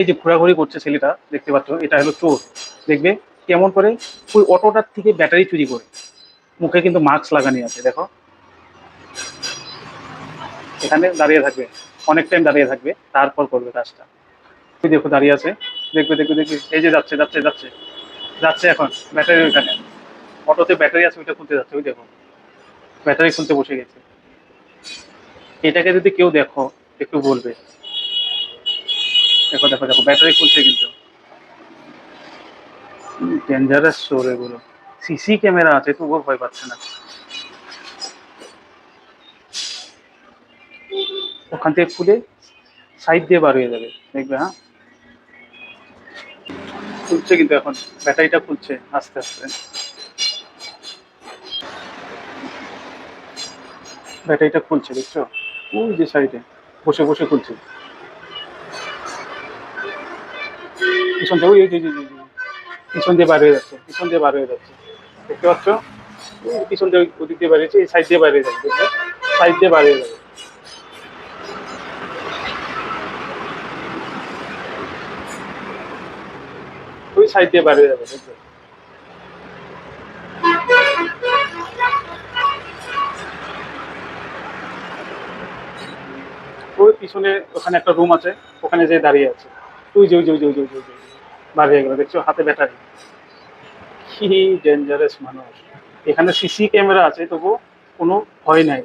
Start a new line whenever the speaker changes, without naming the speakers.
এই যে ঘোরাঘুরি করছে ছেলেটা দেখতে পাচ্ছ, এটা হলো চোর। দেখবে কেমন করে ওই অটোটার থেকে ব্যাটারি চুরি করে। মুখে কিন্তু মাস্ক লাগানি আছে, দেখো। এখানে দাঁড়িয়ে থাকবে, অনেক টাইম দাঁড়িয়ে থাকবে, তারপর করবে কাজটা। ওই দেখো দাঁড়িয়ে আছে, দেখবে দেখবে দেখবে, এই যে যাচ্ছে যাচ্ছে যাচ্ছে যাচ্ছে এখন ব্যাটারি ওইখানে। অটোতে ব্যাটারি আছে, ওইটা খুলতে যাচ্ছে, ওই দেখো ব্যাটারি খুলতে বসে গেছে। এটাকে যদি কেউ দেখো একটু বলবে। দেখো দেখো দেখো ব্যাটারি খুলছে কিন্তু। ডেঞ্জারাস চোর এগুলো। সিসি ক্যামেরা আছে তবুও ভয় পাচ্ছে না। ওখান থেকে খুলে সাইড দিয়ে বার হয়ে যাবে, দেখবে। হ্যাঁ, খুলছে কিন্তু এখন, ব্যাটারিটা খুলছে আস্তে আস্তে। ব্যাটারিটা খুলছে, দেখছো? ওই যে সাইডে বসে বসে খুলছে। পিছন দিয়ে ওই যে যে যে যে, পিছন দিয়ে বার হয়ে যাচ্ছে, পিছন দিয়ে বার হয়ে যাচ্ছে, দেখতে পাচ্ছ? ওই পিছন দিয়ে ওদিক দিয়ে বার হয়েছে, এই সাইড দিয়ে বার হয়ে যাবে, দেখবে। সাইড দিয়ে বার হয়ে যাবে, ওই সাইড দিয়ে বার হয়ে যাবে, দেখবে। ওই পিছনে ওখানে একটা রুম আছে, ওখানে যে দাঁড়িয়ে আছে। ওই যে ওই যে ওই যে ওই যে ওই যে ওই যে, বার হয়ে গেল, দেখছো? হাতে ব্যাটারি। কি ডেঞ্জারাস মানুষ। এখানে সিসি ক্যামেরা আছে তবু কোনো ভয় নাই।